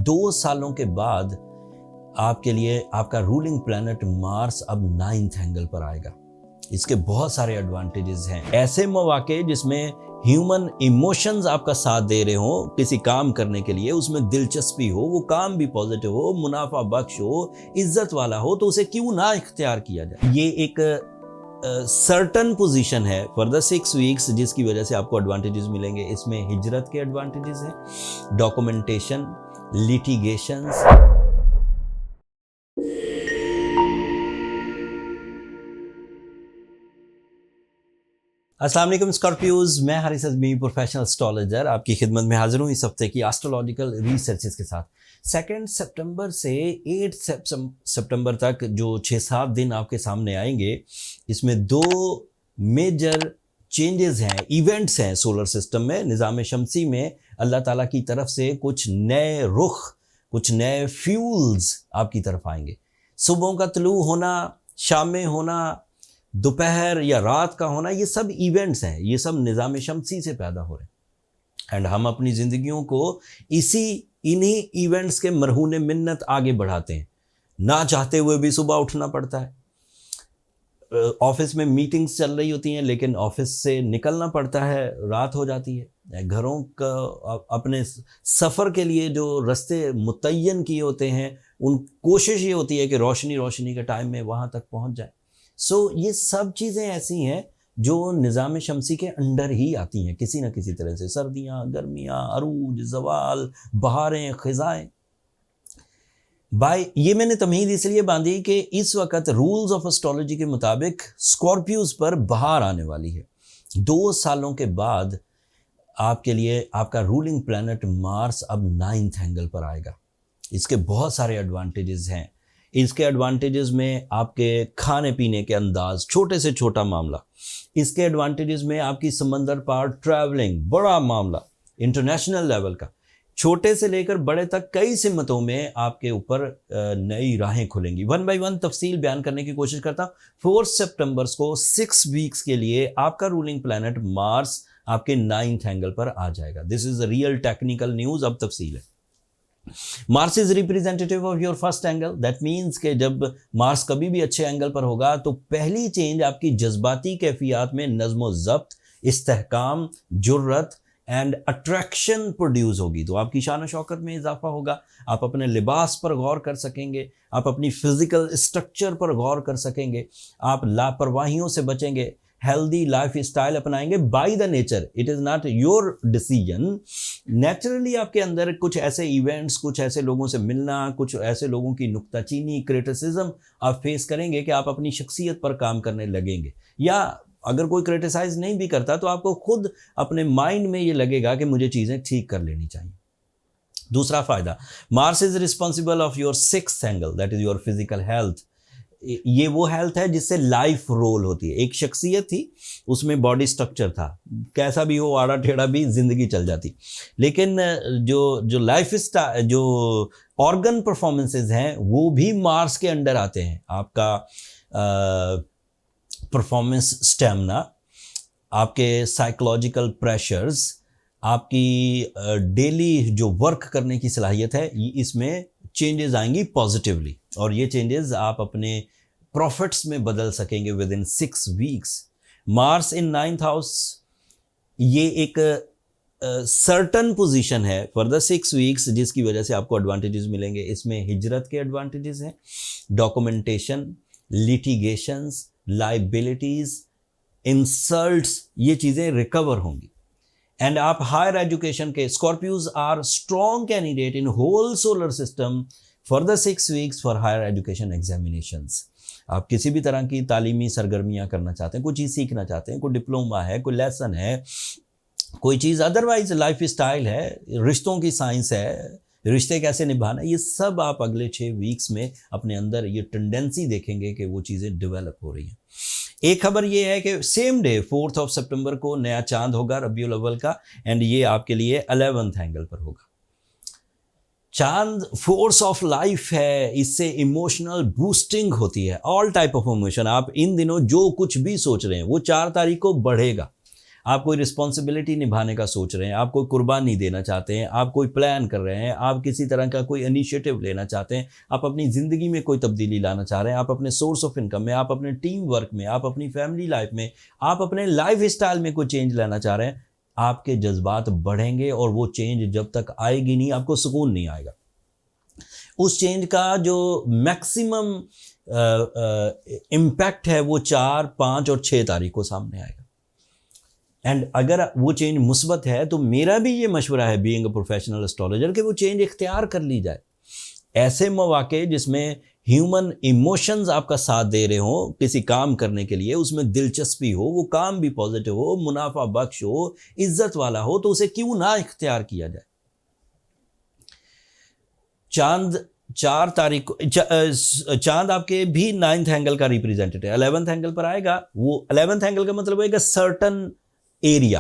2 سالوں کے بعد آپ کے لیے آپ کا رولنگ پلانٹ مارس اب 9th اینگل پر آئے گا. اس کے بہت سارے ایڈوانٹیجز ہیں. ایسے مواقع جس میں ہیومن ایموشنز آپ کا ساتھ دے رہے ہوں کسی کام کرنے کے لیے, اس میں دلچسپی ہو, وہ کام بھی پازیٹیو ہو, منافع بخش ہو, عزت والا ہو, تو اسے کیوں نہ اختیار کیا جائے. یہ ایک سرٹن پوزیشن ہے فار دا 6 ویکس جس کی وجہ سے آپ کو ایڈوانٹیجز ملیں گے. اس میں ہجرت کے ایڈوانٹیجز ہیں, ڈاکومنٹیشن, لیٹیگیشنز. السلام علیکم اسکارپیوز, میں حارث اعظمی پروفیشنل اسٹرالوجر آپ کی خدمت میں حاضر ہوں اس ہفتے کی اسٹرولوجیکل ریسرچز کے ساتھ. 2 سپٹمبر سے 8 سپٹمبر تک جو 6-7 دن آپ کے سامنے آئیں گے, اس میں 2 میجر چینجز ہیں, ایونٹس ہیں سولر سسٹم میں, نظام شمسی میں. اللہ تعالیٰ کی طرف سے کچھ نئے رخ, کچھ نئے فیولز آپ کی طرف آئیں گے. صبحوں کا طلوع ہونا, شام میں ہونا, دوپہر یا رات کا ہونا, یہ سب ایونٹس ہیں, یہ سب نظام شمسی سے پیدا ہو رہے ہیں. اینڈ ہم اپنی زندگیوں کو انہی ایونٹس کے مرہون منت آگے بڑھاتے ہیں. نہ چاہتے ہوئے بھی صبح اٹھنا پڑتا ہے. آفس میں میٹنگز چل رہی ہوتی ہیں لیکن آفس سے نکلنا پڑتا ہے, رات ہو جاتی ہے. گھروں کا اپنے سفر کے لیے جو راستے متعین کیے ہوتے ہیں, ان کوشش یہ ہوتی ہے کہ روشنی کے ٹائم میں وہاں تک پہنچ جائے. یہ سب چیزیں ایسی ہیں جو نظام شمسی کے انڈر ہی آتی ہیں کسی نہ کسی طرح سے. سردیاں, گرمیاں, عروج, زوال, بہاریں, خزائیں. یہ میں نے تمہید اس لیے باندھی کہ اس وقت رولز آف اسٹرالوجی کے مطابق اسکارپیوز پر بہار آنے والی ہے. 2 سالوں کے بعد آپ کے لیے آپ کا رولنگ پلانٹ مارس اب 9th اینگل پر آئے گا. اس کے بہت سارے ایڈوانٹیجز ہیں. اس کے ایڈوانٹیجز میں آپ کے کھانے پینے کے انداز, چھوٹے سے چھوٹا معاملہ. اس کے ایڈوانٹیجز میں آپ کی سمندر پار ٹریولنگ, بڑا معاملہ انٹرنیشنل لیول کا. چھوٹے سے لے کر بڑے تک کئی سمتوں میں آپ کے اوپر نئی راہیں کھلیں گی. 1 by 1 تفصیل بیان کرنے کی کوشش کرتا ہوں. 4 سپٹمبر کو 6 ویکس کے لیے آپ کا رولنگ پلانٹ مارس آپ کے 9th اینگل پر آ جائے گا. This is a real technical news. اب تفصیل ہے. Mars is representative of your first angle. That means کہ جب مارس کبھی بھی اچھے اینگل پر ہوگا تو پہلی چینج آپ کی جذباتی کیفیات میں نظم و ضبط, استحکام, جرت اینڈ اٹریکشن پروڈیوس ہوگی. تو آپ کی شان و شوکت میں اضافہ ہوگا. آپ اپنے لباس پر غور کر سکیں گے, آپ اپنی فزیکل اسٹرکچر پر غور کر سکیں گے, آپ لاپرواہیوں سے بچیں گے, ہیلدی لائف اسٹائل اپنائیں گے. By the nature, it is not your decision. Naturally آپ کے اندر کچھ ایسے ایونٹس, کچھ ایسے لوگوں سے ملنا, کچھ ایسے لوگوں کی نکتہ چینی, کریٹیسزم آپ فیس کریں گے کہ آپ اپنی شخصیت پر کام کرنے لگیں گے. یا اگر کوئی کریٹیسائز نہیں بھی کرتا تو آپ کو خود اپنے مائنڈ میں یہ لگے گا کہ مجھے چیزیں ٹھیک کر لینی چاہیے. دوسرا فائدہ, Mars is responsible of your 6th angle, that is your physical health. یہ وہ ہیلتھ ہے جس سے لائف رول ہوتی ہے. ایک شخصیت تھی, اس میں باڈی سٹرکچر تھا, کیسا بھی ہو, آڑا ٹیڑھا بھی زندگی چل جاتی. لیکن جو لائف اسٹائل, جو آرگن پرفارمنسز ہیں وہ بھی مارس کے انڈر آتے ہیں. آپ کا پرفارمنس اسٹیمنا, آپ کے سائیکولوجیکل پریشرز, آپ کی ڈیلی جو ورک کرنے کی صلاحیت ہے, اس میں چینجز آئیں گی پازیٹیولی. اور یہ چینجز آپ اپنے پروفٹس میں بدل سکیں گے ودن 6 ویکس. مارس ان 9th ہاؤس, یہ ایک سرٹن پوزیشن ہے فار دا 6 ویکس جس کی وجہ سے آپ کو ایڈوانٹیجز ملیں گے. اس میں ہجرت کے ایڈوانٹیجز ہیں, ڈاکومنٹیشن, لیٹیگیشنز, لائبلٹیز, انسلٹس, یہ چیزیں ریکور ہوں گی. اینڈ آپ ہائر ایجوکیشن کے, Scorpios are strong candidate in whole solar system for the 6 weeks for higher education examinations. آپ کسی بھی طرح کی تعلیمی سرگرمیاں کرنا چاہتے ہیں, کوئی چیز سیکھنا چاہتے ہیں, کوئی ڈپلوما ہے, کوئی لیسن ہے, کوئی چیز ادروائز لائف اسٹائل ہے, رشتوں کی سائنس ہے, رشتے کیسے نبھانا, یہ سب آپ اگلے 6 ویکس میں اپنے اندر یہ ٹینڈنسی دیکھیں گے کہ وہ چیزیں ڈیولپ ہو رہی ہیں. ایک خبر یہ ہے کہ سیم ڈے 4 سپٹمبر کو نیا چاند ہوگا ربیع الاول کا, اینڈ یہ آپ کے لیے 11th اینگل پر ہوگا. چاند فورس آف لائف ہے, اس سے ایموشنل بوسٹنگ ہوتی ہے, آل ٹائپ آف ایموشن. آپ ان دنوں جو کچھ بھی سوچ رہے ہیں وہ 4 تاریخ کو بڑھے گا. آپ کوئی رسپانسبلٹی نبھانے کا سوچ رہے ہیں, آپ کوئی قربانی دینا چاہتے ہیں, آپ کوئی پلان کر رہے ہیں, آپ کسی طرح کا کوئی انیشیٹو لینا چاہتے ہیں, آپ اپنی زندگی میں کوئی تبدیلی لانا چاہ رہے ہیں, آپ اپنے سورس آف انکم میں, آپ اپنے ٹیم ورک میں, آپ اپنی فیملی لائف میں, آپ اپنے لائف اسٹائل میں کوئی چینج لانا چاہ رہے ہیں, آپ کے جذبات بڑھیں گے اور وہ چینج جب تک آئے گی نہیں آپ کو سکون نہیں آئے گا. اس چینج کا جو میکسیمم امپیکٹ ہے وہ 4, 5 اور 6 تاریخ کو سامنے آئے گا. اینڈ اگر وہ چینج مثبت ہے تو میرا بھی یہ مشورہ ہے بینگ اے پروفیشنل ایسٹرولوجر کہ وہ چینج اختیار کر لی جائے. ایسے مواقع جس میں ہیومن ایموشنز آپ کا ساتھ دے رہے ہوں کسی کام کرنے کے لیے, اس میں دلچسپی ہو, وہ کام بھی پازیٹیو ہو, منافع بخش ہو, عزت والا ہو, تو اسے کیوں نہ اختیار کیا جائے. چاند 4 تاریخ کو چاند آپ کے بھی 9th اینگل کا ریپریزنٹیٹو ہے, 11th اینگل پر آئے گا. وہ 11th اینگل کا مطلب ہے کہ سرٹن ایریا,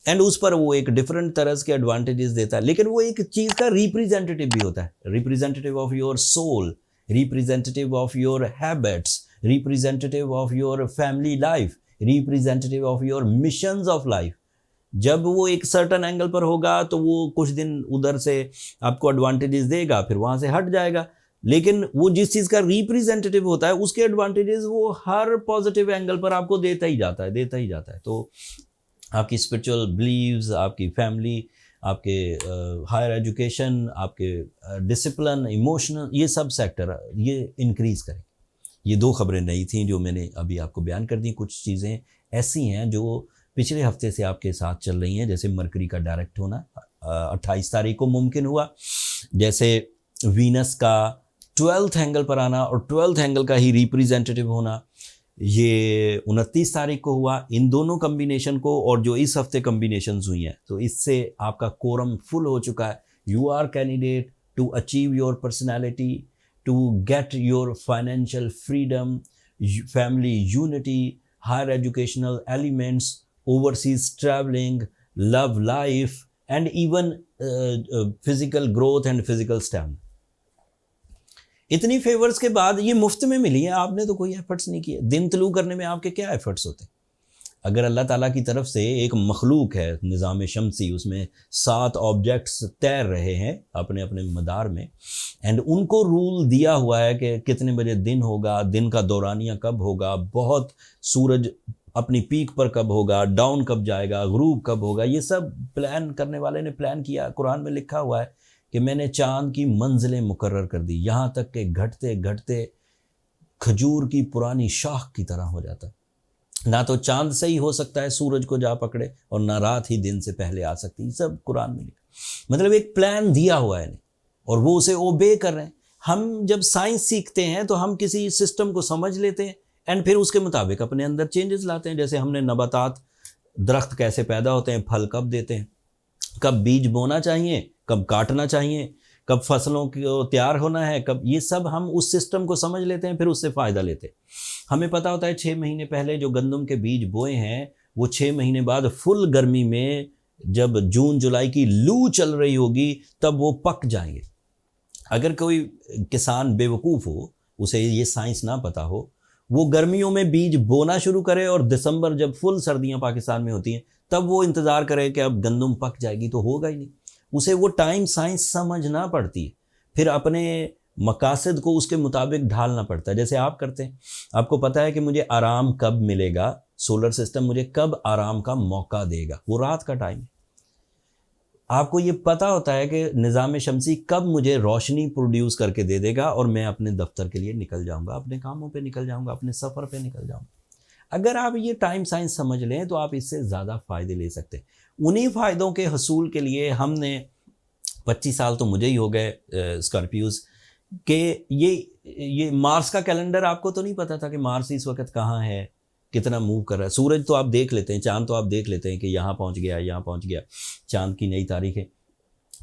اینڈ اس پر وہ ایک ڈفرنٹ طرح کے ایڈوانٹیجز دیتا ہے, لیکن وہ ایک چیز کا ریپریزنٹیٹو بھی ہوتا ہے, representative of your soul, representative of your habits, representative of your family life, representative of your missions of life. جب وہ ایک سرٹن اینگل پر ہوگا تو وہ کچھ دن ادھر سے آپ کو ایڈوانٹیجز دے گا, پھر وہاں سے ہٹ جائے گا, لیکن وہ جس چیز کا ریپریزنٹیٹو ہوتا ہے اس کے ایڈوانٹیجز وہ ہر پازیٹیو اینگل پر آپ کو دیتا ہی جاتا ہے. تو آپ کی اسپرچول بلیوز, آپ کی فیملی, آپ کے ہائر ایجوکیشن, آپ کے ڈسپلن, ایموشنل, یہ سب سیکٹر یہ انکریز کریں. یہ 2 خبریں نئی تھیں جو میں نے ابھی آپ کو بیان کر دیں. کچھ چیزیں ایسی ہیں جو پچھلے ہفتے سے آپ کے ساتھ چل رہی ہیں, جیسے مرکری کا ڈائریکٹ ہونا 28 تاریخ کو ممکن ہوا, جیسے وینس کا 12th اینگل پر آنا اور 12th اینگل کا ہی ریپریزنٹیٹو ہونا, یہ 29 تاریخ کو ہوا. ان دونوں کمبینیشن کو اور جو اس ہفتے کمبینیشنز ہوئی ہیں تو اس سے آپ کا کورم فل ہو چکا ہے. You are candidate to achieve your personality, to get your financial freedom, family unity, higher educational elements, overseas traveling, love life, and even physical growth and physical stamina. اتنی فیورز کے بعد یہ مفت میں ملی ہیں, آپ نے تو کوئی ایفرٹس نہیں کیے. دن طلوع کرنے میں آپ کے کیا ایفرٹس ہوتے ہیں؟ اگر اللہ تعالیٰ کی طرف سے ایک مخلوق ہے نظام شمسی, اس میں 7 آبجیکٹس تیر رہے ہیں اپنے اپنے مدار میں, اینڈ ان کو رول دیا ہوا ہے کہ کتنے بجے دن ہوگا, دن کا دورانیہ کب ہوگا, بہت سورج اپنی پیک پر کب ہوگا, ڈاؤن کب جائے گا, غروب کب ہوگا, یہ سب پلان کرنے والے نے پلان کیا. قرآن میں لکھا ہوا ہے کہ میں نے چاند کی منزلیں مقرر کر دی, یہاں تک کہ گھٹتے گھٹتے کھجور کی پرانی شاخ کی طرح ہو جاتا. نہ تو چاند سے ہی ہو سکتا ہے سورج کو جا پکڑے, اور نہ رات ہی دن سے پہلے آ سکتی. یہ سب قرآن میں لکھا, مطلب ایک پلان دیا ہوا ہے اور وہ اسے اوبے کر رہے ہیں. ہم جب سائنس سیکھتے ہیں تو ہم کسی سسٹم کو سمجھ لیتے ہیں اینڈ پھر اس کے مطابق اپنے اندر چینجز لاتے ہیں. جیسے ہم نے نباتات, درخت کیسے پیدا ہوتے ہیں, پھل کب دیتے ہیں, کب بیج بونا چاہیے, کب کاٹنا چاہیے, کب فصلوں کو تیار ہونا ہے, کب, یہ سب ہم اس سسٹم کو سمجھ لیتے ہیں, پھر اس سے فائدہ لیتے ہیں. ہمیں پتہ ہوتا ہے 6 مہینے پہلے جو گندم کے بیج بوئے ہیں وہ 6 مہینے بعد فل گرمی میں جب جون جولائی کی لو چل رہی ہوگی تب وہ پک جائیں گے. اگر کوئی کسان بے وقوف ہو, اسے یہ سائنس نہ پتہ ہو, وہ گرمیوں میں بیج بونا شروع کرے اور دسمبر جب فل سردیاں پاکستان میں ہوتی ہیں تب وہ انتظار کرے کہ اب گندم پک جائے گی, تو ہوگا ہی نہیں. اسے وہ ٹائم سائنس سمجھنا پڑتی ہے, پھر اپنے مقاصد کو اس کے مطابق ڈھالنا پڑتا ہے. جیسے آپ کرتے ہیں, آپ کو پتہ ہے کہ مجھے آرام کب ملے گا, سولر سسٹم مجھے کب آرام کا موقع دے گا, وہ رات کا ٹائم ہے. آپ کو یہ پتہ ہوتا ہے کہ نظام شمسی کب مجھے روشنی پروڈیوس کر کے دے دے گا اور میں اپنے دفتر کے لیے نکل جاؤں گا, اپنے کاموں پہ نکل جاؤں گا, اپنے سفر پہ نکل جاؤں گا. اگر آپ یہ ٹائم سائنس سمجھ لیں تو آپ اس سے زیادہ فائدے لے سکتے ہیں. انہی فائدوں کے حصول کے لیے ہم نے 25 سال تو مجھے ہی ہو گئے اسکارپیوز کہ یہ مارس کا کیلنڈر آپ کو تو نہیں پتہ تھا کہ مارس اس وقت کہاں ہے, کتنا موو کر رہا ہے. سورج تو آپ دیکھ لیتے ہیں, چاند تو آپ دیکھ لیتے ہیں کہ یہاں پہنچ گیا, یہاں پہنچ گیا, چاند کی نئی تاریخ ہے.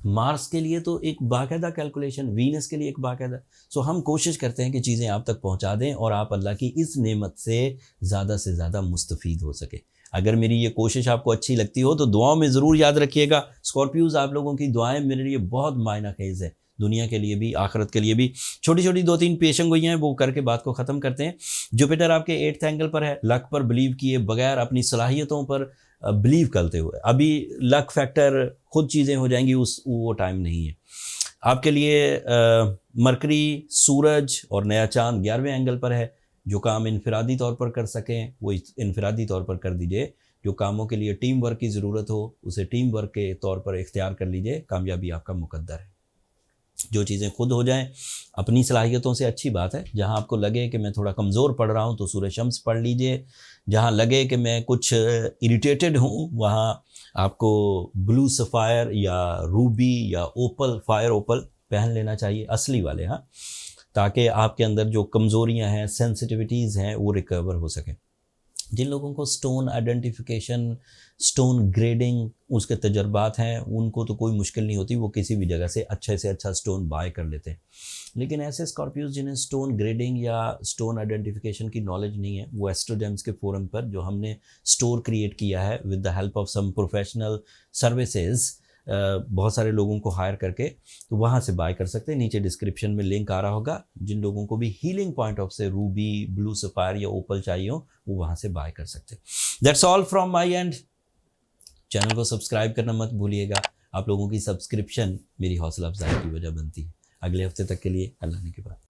مارس کے لیے تو ایک باقاعدہ کیلکولیشن, وینس کے لیے ایک باقاعدہ. سو ہم کوشش کرتے ہیں کہ چیزیں آپ تک پہنچا دیں اور آپ اللہ کی اس نعمت سے زیادہ مستفید ہو سکے. اگر میری یہ کوشش آپ کو اچھی لگتی ہو تو دعاؤں میں ضرور یاد رکھیے گا. اسکارپیوز, آپ لوگوں کی دعائیں میرے لیے بہت معنی خیز ہے. دنیا کے لیے بھی آخرت کے لیے بھی. چھوٹی چھوٹی 2-3 پیشن گوئیاں ہیں وہ کر کے بات کو ختم کرتے ہیں. جوپیٹر آپ کے 8th اینگل پر ہے. لک پر بلیو کیے بغیر اپنی صلاحیتوں پر بلیو کرتے ہوئے, ابھی لک فیکٹر خود چیزیں ہو جائیں گی, وہ ٹائم نہیں ہے آپ کے لیے. مرکری, سورج اور نیا چاند 11ویں اینگل پر ہے. جو کام انفرادی طور پر کر سکیں وہ انفرادی طور پر کر دیجئے. جو کاموں کے لیے ٹیم ورک کی ضرورت ہو اسے ٹیم ورک کے طور پر اختیار کر لیجئے. کامیابی آپ کا مقدر ہے. جو چیزیں خود ہو جائیں اپنی صلاحیتوں سے اچھی بات ہے. جہاں آپ کو لگے کہ میں تھوڑا کمزور پڑھ رہا ہوں تو سورہ شمس پڑھ لیجئے. جہاں لگے کہ میں کچھ اریٹیٹڈ ہوں وہاں آپ کو بلو سفائر یا روبی یا اوپل, فائر اوپل پہن لینا چاہیے, اصلی والے, ہاں, تاکہ آپ کے اندر جو کمزوریاں ہیں, سینسٹیوٹیز ہیں, وہ ریکور ہو سکیں. جن لوگوں کو سٹون آئیڈینٹیفیکیشن, سٹون گریڈنگ اس کے تجربات ہیں ان کو تو کوئی مشکل نہیں ہوتی, وہ کسی بھی جگہ سے اچھا سٹون بائی کر لیتے ہیں. لیکن ایسے اسکارپیوز جنہیں سٹون گریڈنگ یا سٹون آئیڈینٹیفیکیشن کی نالج نہیں ہے, وہ ایسٹروجیمز کے فورم پر جو ہم نے سٹور کریٹ کیا ہے with the help of some professional services, بہت سارے لوگوں کو ہائر کر کے, تو وہاں سے بائی کر سکتے ہیں. نیچے ڈسکرپشن میں لنک آ رہا ہوگا. جن لوگوں کو بھی ہیلنگ پوائنٹ آف سے روبی, بلو سفائر یا اوپل چاہیے ہو وہ وہاں سے بائی کر سکتے ہیں. That's all from my and. Channel کو سبسکرائب کرنا مت بھولیے گا. آپ لوگوں کی سبسکرپشن میری حوصلہ افزائی کی وجہ بنتی ہے. اگلے ہفتے تک کے لیے اللہ نے کے بعد.